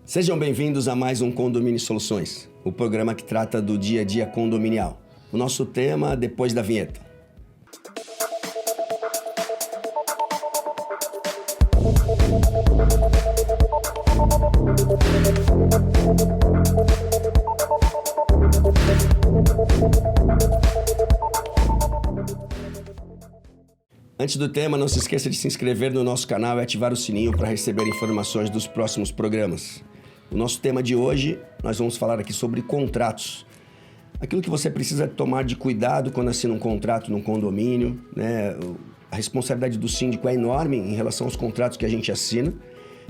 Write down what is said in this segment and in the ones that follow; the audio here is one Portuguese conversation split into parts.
Sejam bem-vindos a mais um Condomínio Soluções, o programa que trata do dia a dia condominial. O nosso tema depois da vinheta. Antes do tema, não se esqueça de se inscrever no nosso canal e ativar o sininho para receber informações dos próximos programas. O nosso tema de hoje, nós vamos falar aqui sobre contratos. Aquilo que você precisa tomar de cuidado quando assina um contrato num condomínio, né? A responsabilidade do síndico é enorme em relação aos contratos que a gente assina.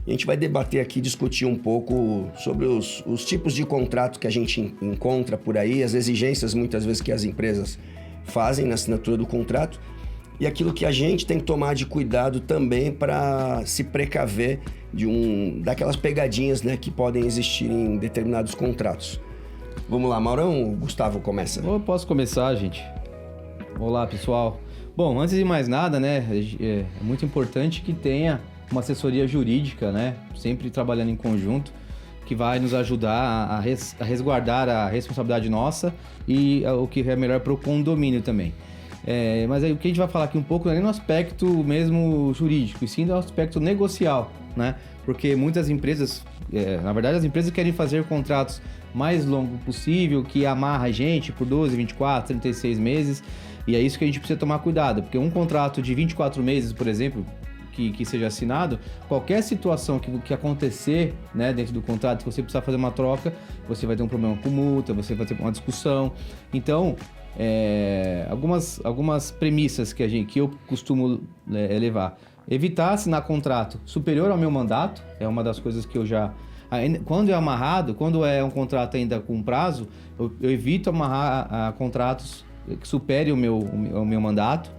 E a gente vai debater aqui, discutir um pouco sobre os tipos de contrato que a gente encontra por aí, as exigências muitas vezes que as empresas fazem na assinatura do contrato e aquilo que a gente tem que tomar de cuidado também para se precaver daquelas pegadinhas, né, que podem existir em determinados contratos. Vamos lá, Maurão, o Gustavo começa. Eu posso começar, gente. Olá, pessoal. Bom, antes de mais nada, né, é muito importante que tenha uma assessoria jurídica, né, sempre trabalhando em conjunto, que vai nos ajudar a resguardar a responsabilidade nossa e o que é melhor para o condomínio também. Mas aí o que a gente vai falar aqui um pouco não é nem no aspecto mesmo jurídico, e sim no aspecto negocial, né? Porque muitas empresas, na verdade as empresas querem fazer contratos mais longo possível, que amarra a gente por 12, 24, 36 meses, e é isso que a gente precisa tomar cuidado, porque um contrato de 24 meses, por exemplo, que seja assinado, qualquer situação que acontecer, né, dentro do contrato, que você precisar fazer uma troca, você vai ter um problema com multa, você vai ter uma discussão. Então, algumas premissas que eu costumo levar. Evitar assinar contrato superior ao meu mandato, é uma das coisas que eu já... Quando é amarrado, quando é um contrato ainda com prazo, eu evito amarrar contratos que superem o meu mandato.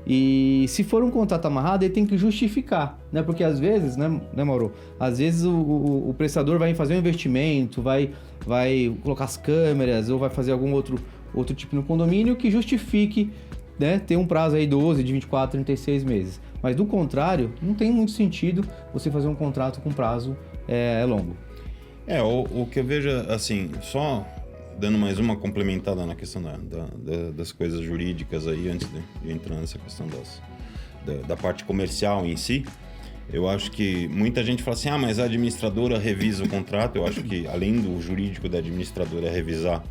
E se for um contrato amarrado, ele tem que justificar, né? Porque às vezes, né Mauro? Às vezes o prestador vai fazer um investimento, vai colocar as câmeras ou vai fazer algum outro tipo no condomínio que justifique, né, ter um prazo aí 12, de 24, 36 meses. Mas do contrário, não tem muito sentido você fazer um contrato com prazo longo. O que eu vejo, assim, só dando mais uma complementada na questão das coisas jurídicas aí, antes de entrar nessa questão da parte comercial em si, eu acho que muita gente fala assim, mas a administradora revisa o contrato. Eu acho que além do jurídico da administradora revisar,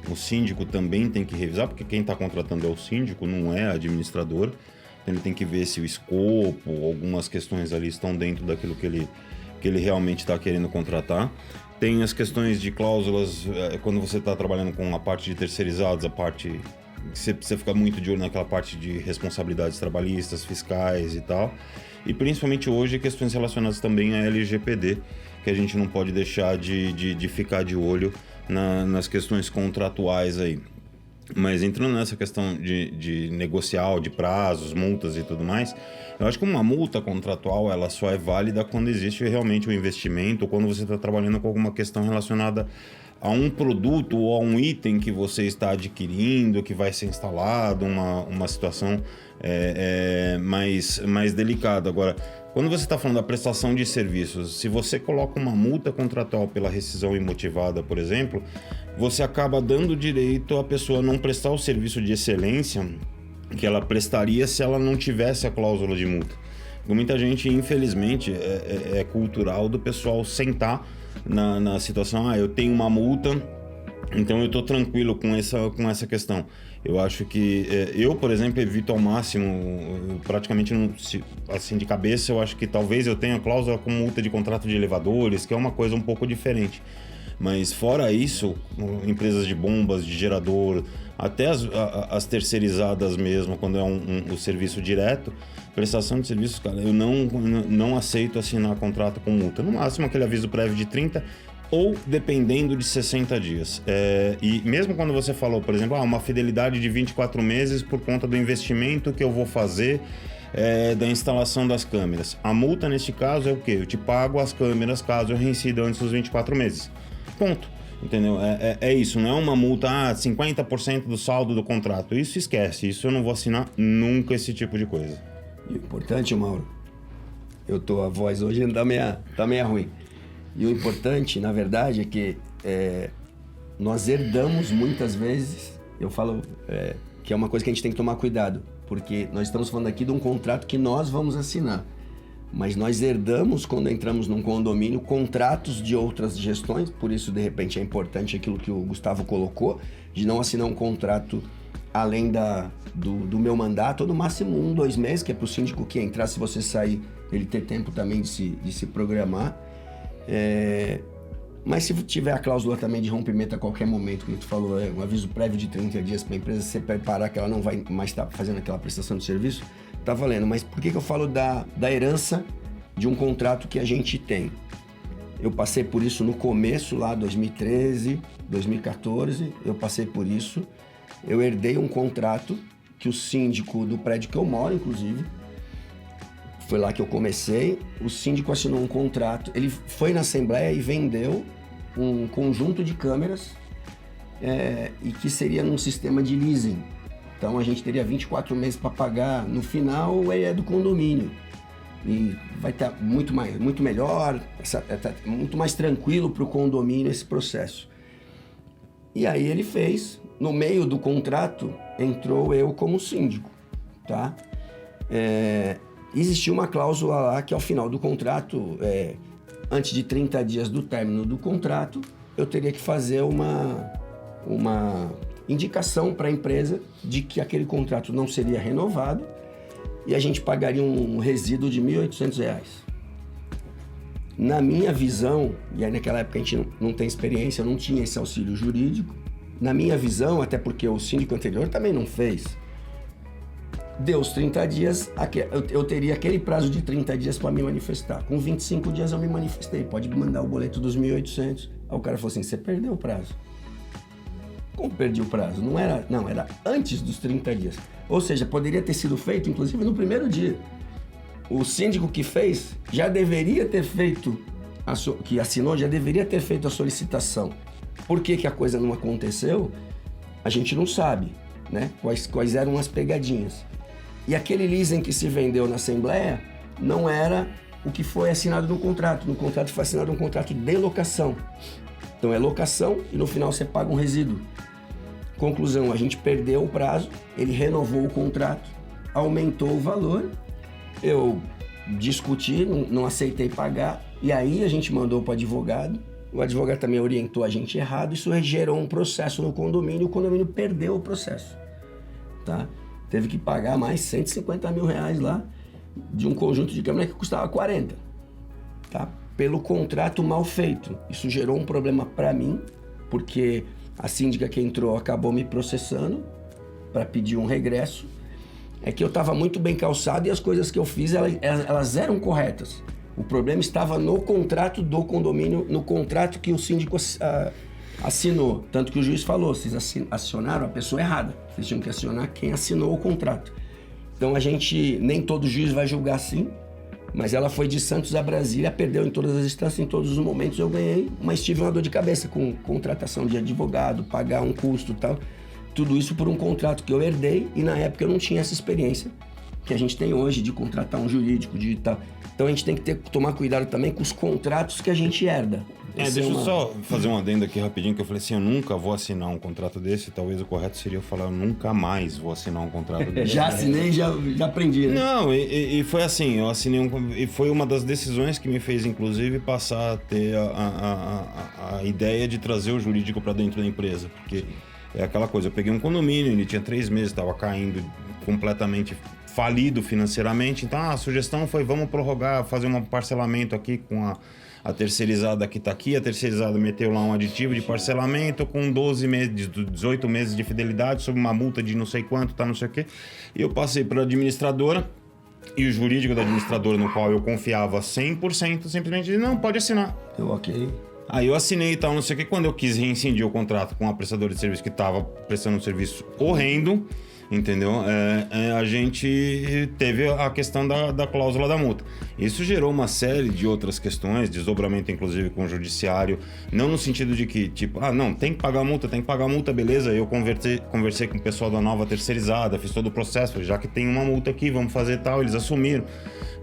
o síndico também tem que revisar, porque quem está contratando é o síndico, não é a administradora. Então ele tem que ver se o escopo, algumas questões ali estão dentro daquilo que ele realmente está querendo contratar. Tem as questões de cláusulas, quando você está trabalhando com a parte de terceirizados, a parte que você precisa ficar muito de olho naquela parte de responsabilidades trabalhistas, fiscais e tal. E principalmente hoje questões relacionadas também à LGPD, que a gente não pode deixar de ficar de olho nas questões contratuais aí. Mas entrando nessa questão de negocial, de prazos, multas e tudo mais, eu acho que uma multa contratual ela só é válida quando existe realmente um investimento, ou quando você está trabalhando com alguma questão relacionada a um produto ou a um item que você está adquirindo, que vai ser instalado, uma situação mais delicada. Agora, quando você está falando da prestação de serviços, se você coloca uma multa contratual pela rescisão imotivada, por exemplo, você acaba dando direito à pessoa não prestar o serviço de excelência que ela prestaria se ela não tivesse a cláusula de multa. Muita gente, infelizmente, é cultural do pessoal sentar na situação, eu tenho uma multa, então eu estou tranquilo com essa questão. Eu acho que eu, por exemplo, evito ao máximo, praticamente assim de cabeça, eu acho que talvez eu tenha cláusula com multa de contrato de elevadores, que é uma coisa um pouco diferente. Mas fora isso, empresas de bombas, de gerador, até as terceirizadas mesmo, quando é o serviço direto, prestação de serviços, cara, eu não aceito assinar contrato com multa. No máximo aquele aviso prévio de 30 ou dependendo de 60 dias. E mesmo quando você falou, por exemplo, uma fidelidade de 24 meses por conta do investimento que eu vou fazer da instalação das câmeras. A multa neste caso é o quê? Eu te pago as câmeras caso eu reincida antes dos 24 meses. Ponto. Entendeu? É isso, não é uma multa, 50% do saldo do contrato. Isso esquece, isso eu não vou assinar nunca esse tipo de coisa. E o importante, Mauro, a voz hoje tá meia ruim. E o importante, na verdade, é que nós herdamos muitas vezes, eu falo que é uma coisa que a gente tem que tomar cuidado, porque nós estamos falando aqui de um contrato que nós vamos assinar, mas nós herdamos, quando entramos num condomínio, contratos de outras gestões, por isso, de repente, é importante aquilo que o Gustavo colocou, de não assinar um contrato além do meu mandato, ou no máximo 1, 2 meses, que é para o síndico que entrar, se você sair, ele ter tempo também de se programar. Mas se tiver a cláusula também de rompimento a qualquer momento, como tu falou, um aviso prévio de 30 dias para a empresa se preparar que ela não vai mais estar fazendo aquela prestação de serviço, tá valendo. Mas por que eu falo da herança de um contrato que a gente tem? Eu passei por isso no começo, lá 2013, 2014, eu passei por isso. Eu herdei um contrato que o síndico do prédio que eu moro, inclusive, foi lá que eu comecei, o síndico assinou um contrato, ele foi na Assembleia e vendeu um conjunto de câmeras e que seria num sistema de leasing. Então a gente teria 24 meses para pagar, no final é do condomínio. E vai estar muito melhor, muito mais tranquilo para o condomínio esse processo. E aí ele fez, no meio do contrato, entrou eu como síndico, tá? Existia uma cláusula lá que ao final do contrato, antes de 30 dias do término do contrato, eu teria que fazer uma indicação para a empresa de que aquele contrato não seria renovado e a gente pagaria um resíduo de R$ 1.800. Na minha visão, e aí naquela época a gente não tem experiência, eu não tinha esse auxílio jurídico, na minha visão, até porque o síndico anterior também não fez, deu os 30 dias, eu teria aquele prazo de 30 dias para me manifestar. Com 25 dias eu me manifestei, pode mandar o boleto dos 1.800. Aí o cara falou assim, você perdeu o prazo. Como perdi o prazo? Não, era antes dos 30 dias. Ou seja, poderia ter sido feito, inclusive, no primeiro dia. O síndico que fez já deveria ter feito, que assinou, já deveria ter feito a solicitação. Por que a coisa não aconteceu? A gente não sabe, né? Quais eram as pegadinhas. E aquele leasing que se vendeu na Assembleia não era o que foi assinado no contrato. No contrato foi assinado um contrato de locação. Então é locação e no final você paga um resíduo. Conclusão, a gente perdeu o prazo, ele renovou o contrato, aumentou o valor, eu discuti, não aceitei pagar, e aí a gente mandou para o advogado também orientou a gente errado, isso gerou um processo no condomínio, e o condomínio perdeu o processo, tá? Teve que pagar mais R$150 mil lá de um conjunto de câmeras que custava 40, tá? Pelo contrato mal feito. Isso gerou um problema para mim, porque a síndica que entrou acabou me processando para pedir um regresso. É que eu estava muito bem calçado e as coisas que eu fiz, elas eram corretas. O problema estava no contrato do condomínio, no contrato que o síndico assinou. Tanto que o juiz falou, vocês acionaram a pessoa errada. Vocês tinham que acionar quem assinou o contrato. Então nem todo juiz vai julgar assim, mas ela foi de Santos a Brasília, perdeu em todas as instâncias, em todos os momentos eu ganhei, mas tive uma dor de cabeça com contratação de advogado, pagar um custo e tal. Tudo isso por um contrato que eu herdei e na época eu não tinha essa experiência que a gente tem hoje de contratar um jurídico, de tal. Então a gente tem que tomar cuidado também com os contratos que a gente herda. Deixa eu só fazer um adendo aqui rapidinho, que eu falei assim, eu nunca vou assinar um contrato desse, talvez o correto seria eu falar, eu nunca mais vou assinar um contrato desse. Já assinei, já aprendi, né? Não, e foi assim, eu assinei e foi uma das decisões que me fez, inclusive, passar a ter a ideia de trazer o jurídico para dentro da empresa, porque é aquela coisa, eu peguei um condomínio, ele tinha 3 meses, estava caindo completamente falido financeiramente, então a sugestão foi, vamos prorrogar, fazer um parcelamento aqui com a terceirizada que está aqui, a terceirizada meteu lá um aditivo de parcelamento com 12 meses, 18 meses de fidelidade, sob uma multa de não sei quanto, tá, não sei o quê. E eu passei para a administradora e o jurídico da administradora, no qual eu confiava 100%, simplesmente disse, não, pode assinar. Ok. Aí eu assinei e tal, não sei o quê. Quando eu quis reincidir o contrato com a prestadora de serviço que estava prestando um serviço horrendo, entendeu? A gente teve a questão da cláusula da multa. Isso gerou uma série de outras questões, desdobramento inclusive com o judiciário, não no sentido de que, tipo, não, tem que pagar a multa, beleza. Eu conversei com o pessoal da nova terceirizada, fiz todo o processo, já que tem uma multa aqui, vamos fazer tal, eles assumiram.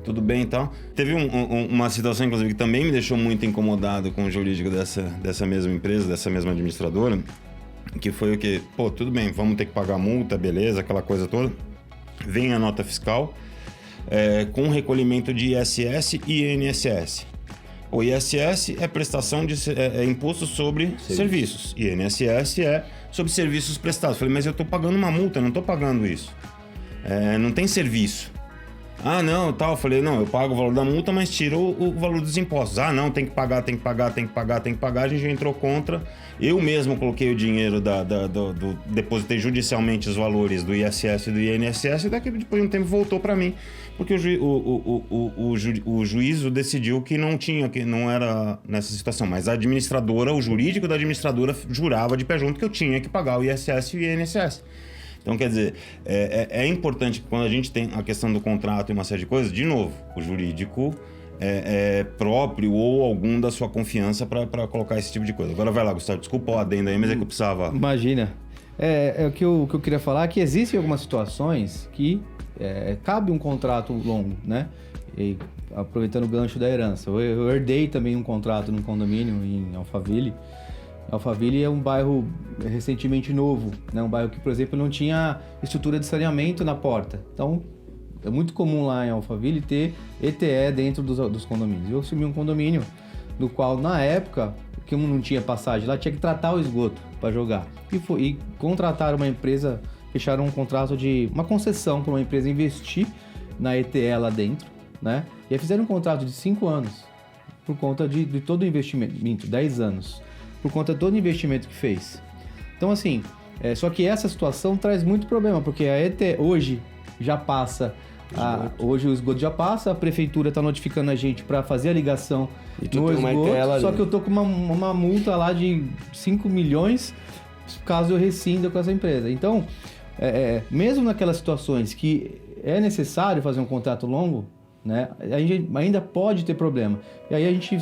tudo bem e tal. Teve uma situação, inclusive, que também me deixou muito incomodado com o jurídico dessa mesma empresa, dessa mesma administradora, que foi o quê? Pô, tudo bem, vamos ter que pagar multa, beleza, aquela coisa toda. Vem a nota fiscal com recolhimento de ISS e INSS. O ISS é prestação é imposto sobre serviços. E INSS é sobre serviços prestados. Falei, mas eu estou pagando uma multa, não estou pagando isso. Não tem serviço. Ah, não, tal. Falei, não, eu pago o valor da multa, mas tiro o valor dos impostos. Ah, não, tem que pagar. A gente entrou contra. Eu mesmo coloquei o dinheiro depositei judicialmente os valores do ISS e do INSS, e daqui depois de um tempo voltou para mim, porque o juízo decidiu que não era nessa situação, mas a administradora, o jurídico da administradora jurava de pé junto que eu tinha que pagar o ISS e o INSS. Então, quer dizer, é importante que quando a gente tem a questão do contrato e uma série de coisas, de novo, o jurídico próprio ou algum da sua confiança para colocar esse tipo de coisa. Agora vai lá, Gustavo, desculpa o adendo aí, mas é que eu precisava... Imagina. O que eu queria falar é que existem algumas situações que cabe um contrato longo, né? E, aproveitando o gancho da herança. Eu herdei também um contrato num condomínio em Alphaville. Alphaville é um bairro recentemente novo, né? Um bairro que, por exemplo, não tinha estrutura de saneamento na porta. Então, é muito comum lá em Alphaville ter ETE dentro dos condomínios. Eu assumi um condomínio no qual, na época, que não tinha passagem lá, tinha que tratar o esgoto para jogar. E contrataram uma empresa, fecharam um contrato uma concessão para uma empresa investir na ETE lá dentro, né? E aí fizeram um contrato de 5 anos, por conta de todo o investimento, 10 anos. Por conta de todo o investimento que fez. Então, assim, só que essa situação traz muito problema, porque a ETE hoje já passa, hoje o esgoto já passa, a prefeitura está notificando a gente para fazer a ligação no esgoto, só que eu tô com uma multa lá de 5 milhões caso eu rescinda com essa empresa. Então, mesmo naquelas situações que é necessário fazer um contrato longo, né, a gente ainda pode ter problema. E aí a gente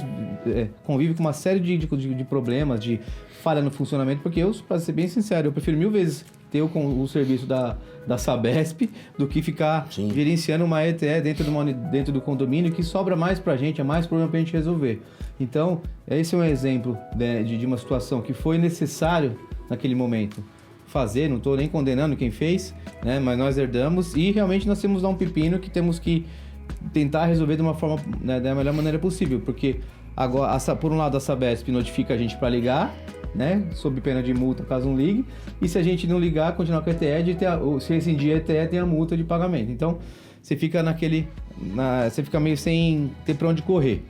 convive com uma série de problemas, de falha no funcionamento, porque eu, para ser bem sincero, eu prefiro 1000 vezes ter o serviço da Sabesp do que ficar gerenciando uma ETE dentro do condomínio, que sobra mais pra gente, é mais problema pra gente resolver. Então, esse é um exemplo, né, de uma situação que foi necessário naquele momento fazer, não estou nem condenando quem fez, né, mas nós herdamos e realmente nós temos lá um pepino que temos que tentar resolver de uma forma, né, da melhor maneira possível, porque agora, por um lado, a Sabesp notifica a gente para ligar, né, sob pena de multa caso não ligue, e se a gente não ligar, continuar com a ETE, se rescindir a ETE, tem a multa de pagamento. Então, você fica você fica meio sem ter para onde correr.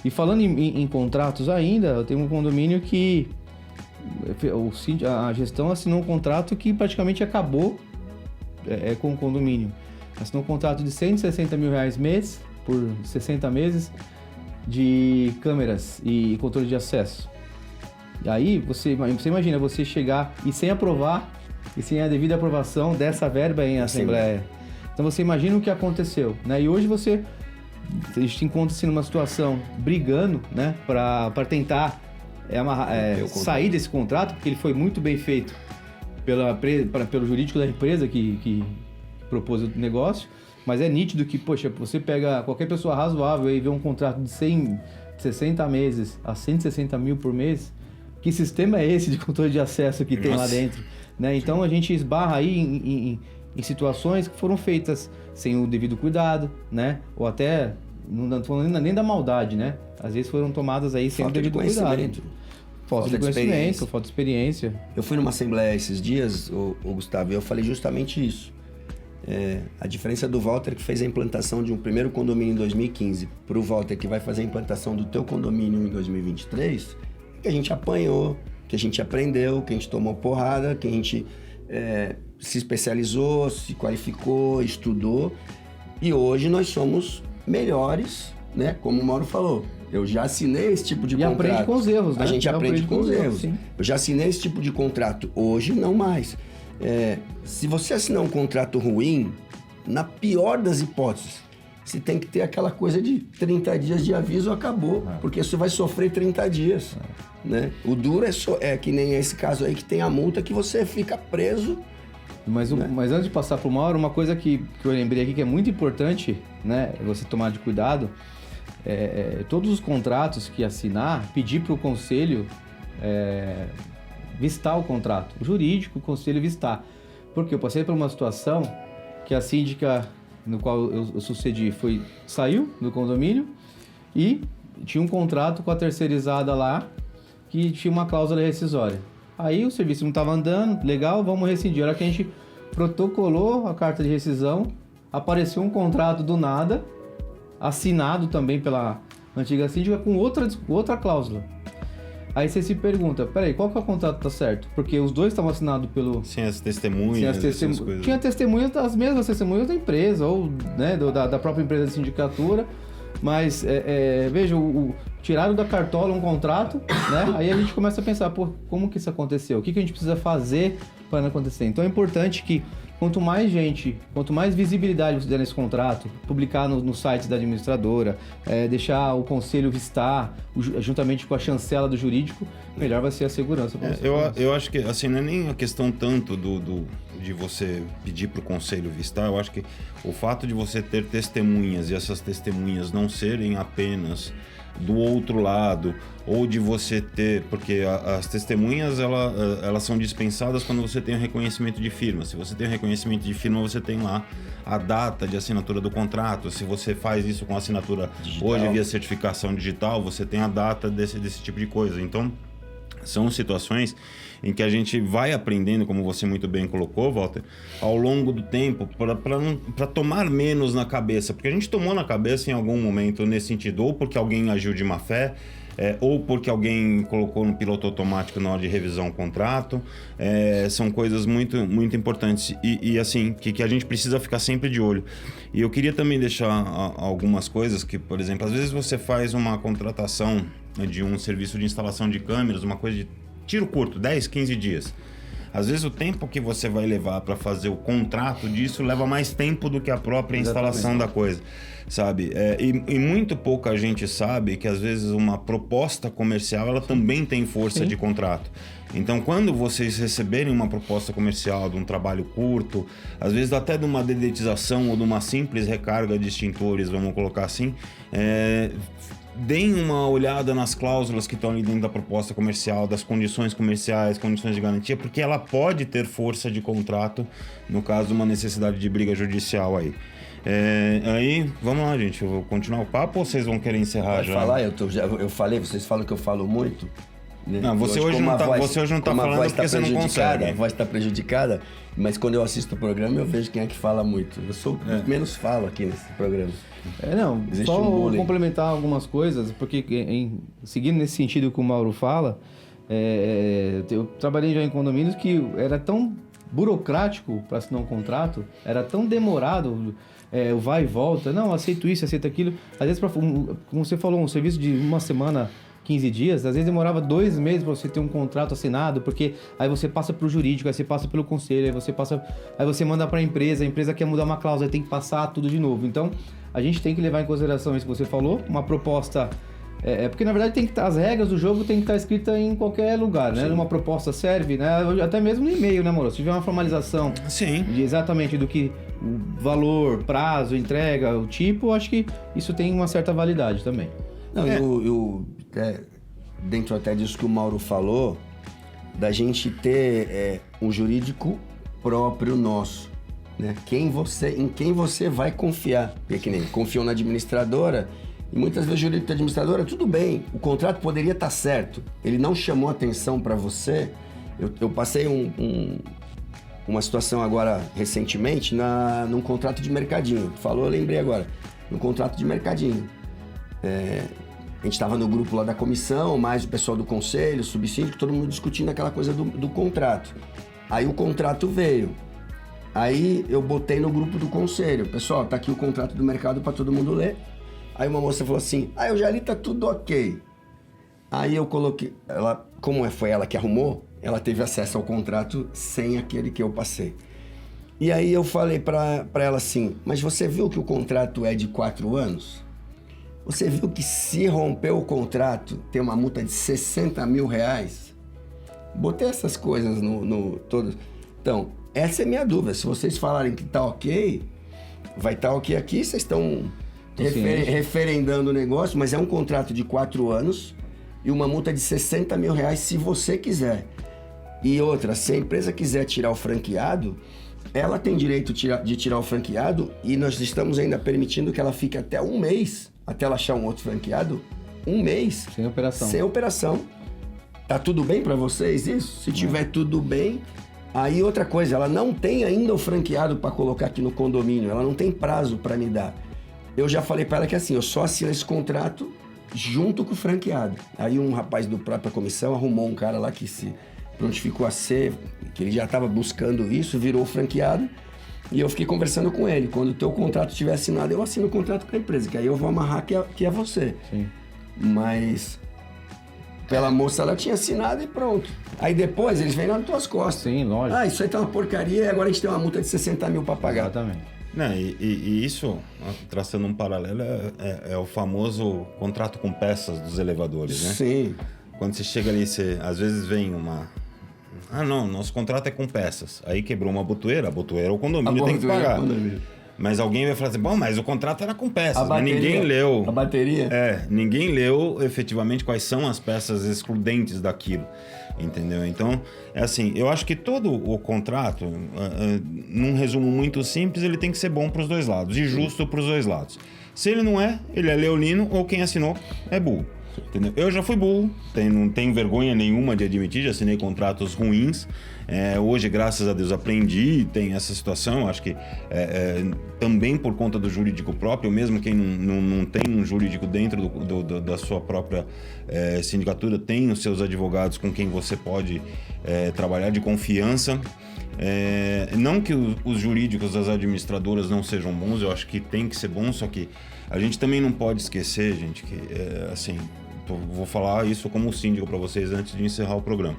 E falando em contratos ainda, eu tenho um condomínio que a gestão assinou um contrato que praticamente acabou com o condomínio. Assinou um contrato de R$160 mil mês, por 60 meses, de câmeras e controle de acesso. E aí, você imagina você chegar e sem aprovar, e sem a devida aprovação dessa verba em Assembleia. Então você imagina o que aconteceu, né? E hoje a gente encontra-se numa situação brigando, né, para tentar sair desse contrato, porque ele foi muito bem feito pelo jurídico da empresa que propôs o negócio, mas é nítido que, poxa, você pega qualquer pessoa razoável e vê um contrato de 60 meses a 160 mil por mês, que sistema é esse de controle de acesso que tem lá dentro? Né? Então a gente esbarra aí em situações que foram feitas sem o devido cuidado, né? Ou até, não estou falando nem da maldade, né? Às vezes foram tomadas aí sem o devido cuidado. Falta de conhecimento, falta de experiência. Eu fui numa assembleia esses dias, o Gustavo, e eu falei justamente isso. A diferença do Walter, que fez a implantação de um primeiro condomínio em 2015, para o Walter, que vai fazer a implantação do teu condomínio em 2023, que a gente apanhou, que a gente aprendeu, que a gente tomou porrada, que a gente se especializou, se qualificou, estudou, e hoje nós somos melhores, né? Como o Mauro falou. Eu já assinei esse tipo de contrato. E aprende com os erros, né? A gente aprende com os erros. Sim. Eu já assinei esse tipo de contrato. Hoje, não mais. Se você assinar um contrato ruim, na pior das hipóteses, você tem que ter aquela coisa de 30 dias de aviso, acabou. Porque você vai sofrer 30 dias. Né? O duro é que nem esse caso aí, que tem a multa, que você fica preso Mas antes de passar para o Mauro, uma coisa que eu lembrei aqui que é muito importante, né, você tomar de cuidado, todos os contratos que assinar, pedir para o conselho vistar o contrato. O jurídico, o conselho vistar. Porque eu passei por uma situação que a síndica no qual eu sucedi saiu do condomínio e tinha um contrato com a terceirizada lá que tinha uma cláusula rescisória. Aí o serviço não estava andando, legal, vamos rescindir. A hora que a gente protocolou a carta de rescisão, apareceu um contrato do nada, assinado também pela antiga síndica, com outra cláusula. Aí você se pergunta, peraí, qual que é o contrato que tá certo? Porque os dois estavam assinados pelo... Sem as testemunhas, essas coisas. Tinha testemunhas, as mesmas testemunhas da empresa, ou né, da própria empresa de sindicatura, mas veja, tiraram da cartola um contrato, né? Aí a gente começa a pensar, pô, como que isso aconteceu? O que a gente precisa fazer para não acontecer? Então é importante que quanto mais visibilidade você der nesse contrato, publicar nos sites da administradora, deixar o conselho vistar, juntamente com a chancela do jurídico, melhor vai ser a segurança. Eu acho que assim, não é nem a questão tanto de você pedir para o conselho vistar, eu acho que o fato de você ter testemunhas e essas testemunhas não serem apenas do outro lado, ou de você ter, porque as testemunhas elas são dispensadas quando você tem o reconhecimento de firma. Se você tem o reconhecimento de firma, você tem lá a data de assinatura do contrato. Se você faz isso com assinatura digital, hoje via certificação digital, você tem a data desse tipo de coisa. Então são situações em que a gente vai aprendendo, como você muito bem colocou, Walter, ao longo do tempo, para tomar menos na cabeça. Porque a gente tomou na cabeça em algum momento nesse sentido, ou porque alguém agiu de má fé, ou porque alguém colocou no piloto automático na hora de revisar um contrato. São coisas muito, muito importantes e assim, que a gente precisa ficar sempre de olho. E eu queria também deixar algumas coisas que, por exemplo, às vezes você faz uma contratação de um serviço de instalação de câmeras, uma coisa de tiro curto, 10, 15 dias. Às vezes o tempo que você vai levar para fazer o contrato disso leva mais tempo do que a própria instalação da coisa, sabe? E muito pouca gente sabe que às vezes uma proposta comercial ela também tem força de contrato. Então, quando vocês receberem uma proposta comercial de um trabalho curto, às vezes até de uma dedetização ou de uma simples recarga de extintores, vamos colocar assim, deem uma olhada nas cláusulas que estão ali dentro da proposta comercial, das condições comerciais, condições de garantia, porque ela pode ter força de contrato, no caso de uma necessidade de briga judicial aí. Aí, vamos lá, gente, eu vou continuar o papo ou vocês vão querer encerrar? Pode já? Falar, eu falei, vocês falam que eu falo muito. Né? Não, você hoje não tá falando porque você não consegue. A voz está prejudicada, mas quando eu assisto o programa eu vejo quem é que fala muito. Eu sou o que menos falo aqui nesse programa. Existe só complementar algumas coisas, porque seguindo nesse sentido que o Mauro fala, eu trabalhei já em condomínios que era tão burocrático para assinar um contrato, era tão demorado, o vai e volta, não, aceito isso, aceito aquilo. Às vezes, como você falou, um serviço de uma semana, 15 dias, às vezes demorava 2 meses para você ter um contrato assinado, porque aí você passa para o jurídico, aí você passa pelo conselho, aí você manda para a empresa quer mudar uma cláusula, aí tem que passar tudo de novo. Então, a gente tem que levar em consideração isso que você falou, uma proposta... porque, na verdade, as regras do jogo tem que estar escritas em qualquer lugar, né? Uma proposta serve, né? Até mesmo no e-mail, né, amor? Se tiver uma formalização exatamente do que o valor, prazo, entrega, o tipo, acho que isso tem uma certa validade também. Não, eu dentro até disso que o Mauro falou, da gente ter um jurídico próprio nosso, né? Em quem você vai confiar. Porque que nem confiam na administradora, e muitas vezes o jurídico da administradora, tudo bem, o contrato poderia estar certo, ele não chamou atenção para você. Eu passei uma situação agora, recentemente, num contrato de mercadinho. Falou, eu lembrei agora. No contrato de mercadinho. A gente estava no grupo lá da comissão, mais o pessoal do conselho, subsíndico, todo mundo discutindo aquela coisa do contrato. Aí o contrato veio. Aí eu botei no grupo do conselho. Pessoal, tá aqui o contrato do mercado para todo mundo ler. Aí uma moça falou assim, eu já li, tá tudo ok. Aí eu coloquei, foi ela que arrumou, ela teve acesso ao contrato sem aquele que eu passei. E aí eu falei pra ela assim, mas você viu que o contrato é de 4 anos? Você viu que se romper o contrato, tem uma multa de 60 mil reais? Botei essas coisas no todo. Então, essa é a minha dúvida. Se vocês falarem que tá ok, vai estar ok aqui, vocês estão referendando o negócio, mas é um contrato de 4 anos e uma multa de R$60 mil se você quiser. E outra, se a empresa quiser tirar o franqueado, ela tem direito de tirar o franqueado e nós estamos ainda permitindo que ela fique até 1 mês, até ela achar um outro franqueado, 1 mês. Sem operação. Sem operação. Tá tudo bem para vocês isso? Se tiver tudo bem... Aí outra coisa, ela não tem ainda o franqueado para colocar aqui no condomínio, ela não tem prazo para me dar. Eu já falei para ela que assim, eu só assino esse contrato junto com o franqueado. Aí um rapaz do própria comissão arrumou um cara lá que se prontificou a ser, que ele já estava buscando isso, virou franqueado, e eu fiquei conversando com ele. Quando o teu contrato estiver assinado, eu assino o contrato com a empresa, que aí eu vou amarrar que é você. Sim. Mas... pela moça, ela tinha assinado e pronto. Aí depois eles vêm nas tuas costas. Sim, lógico. Ah, isso aí tá uma porcaria e agora a gente tem uma multa de 60 mil para pagar. Exatamente. Não, e isso, traçando um paralelo, é o famoso contrato com peças dos elevadores, né? Sim. Quando você chega ali, às vezes vem uma... Ah, não, nosso contrato é com peças. Aí quebrou uma botoeira, a botoeira o condomínio tem que pagar. Mas alguém vai falar assim, bom, mas o contrato era com peças, mas ninguém leu. A bateria? Ninguém leu efetivamente quais são as peças excludentes daquilo, entendeu? Então, é assim, eu acho que todo o contrato, num resumo muito simples, ele tem que ser bom para os dois lados e justo para os dois lados. Se ele não é, ele é leonino ou quem assinou é burro. Entendeu? Eu já fui burro, não tenho vergonha nenhuma de admitir, já assinei contratos ruins. Hoje, graças a Deus, aprendi, tem essa situação. Acho que também por conta do jurídico próprio, mesmo quem não tem um jurídico dentro da sua própria sindicatura, tem os seus advogados com quem você pode trabalhar de confiança. Não que os jurídicos das administradoras não sejam bons, eu acho que tem que ser bom, só que a gente também não pode esquecer, gente, que assim, vou falar isso como síndico para vocês antes de encerrar o programa.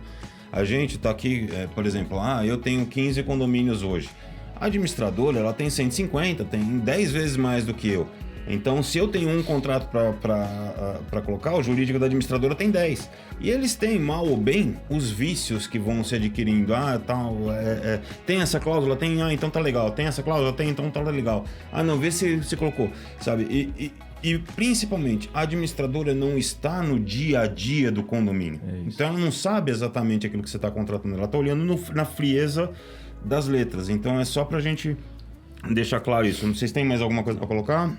A gente está aqui, por exemplo, eu tenho 15 condomínios hoje. A administradora, ela tem 150, tem 10 vezes mais do que eu. Então, se eu tenho um contrato para colocar, o jurídico da administradora tem 10. E eles têm, mal ou bem, os vícios que vão se adquirindo. Tem essa cláusula? Tem, então tá legal. Tem essa cláusula? Tem, então tá legal. Não, vê se colocou, sabe? E principalmente, a administradora não está no dia a dia do condomínio. Então, ela não sabe exatamente aquilo que você está contratando. Ela está olhando na frieza das letras. Então, é só pra gente deixar claro isso. Não sei se tem mais alguma coisa para colocar.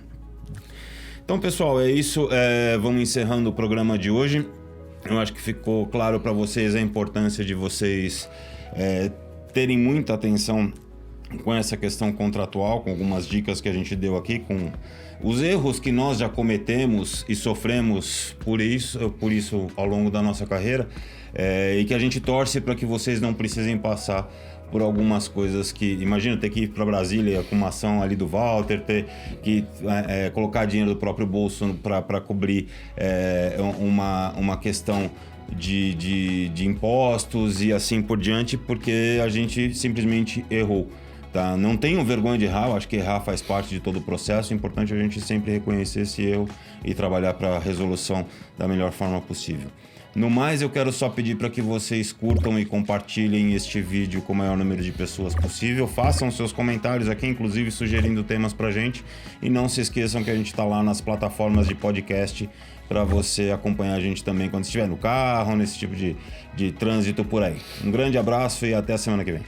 Então, pessoal, é isso. Vamos encerrando o programa de hoje. Eu acho que ficou claro para vocês a importância de vocês terem muita atenção com essa questão contratual, com algumas dicas que a gente deu aqui, com os erros que nós já cometemos e sofremos por isso ao longo da nossa carreira, e que a gente torce para que vocês não precisem passar por algumas coisas que... Imagina ter que ir para Brasília com uma ação ali do Walter, ter que colocar dinheiro do próprio bolso para cobrir uma questão de impostos e assim por diante, porque a gente simplesmente errou. Tá? Não tenham vergonha de errar, eu acho que errar faz parte de todo o processo. É importante a gente sempre reconhecer esse erro e trabalhar para a resolução da melhor forma possível. No mais, eu quero só pedir para que vocês curtam e compartilhem este vídeo com o maior número de pessoas possível. Façam seus comentários aqui, inclusive sugerindo temas para a gente. E não se esqueçam que a gente está lá nas plataformas de podcast para você acompanhar a gente também quando estiver no carro, nesse tipo de trânsito por aí. Um grande abraço e até a semana que vem.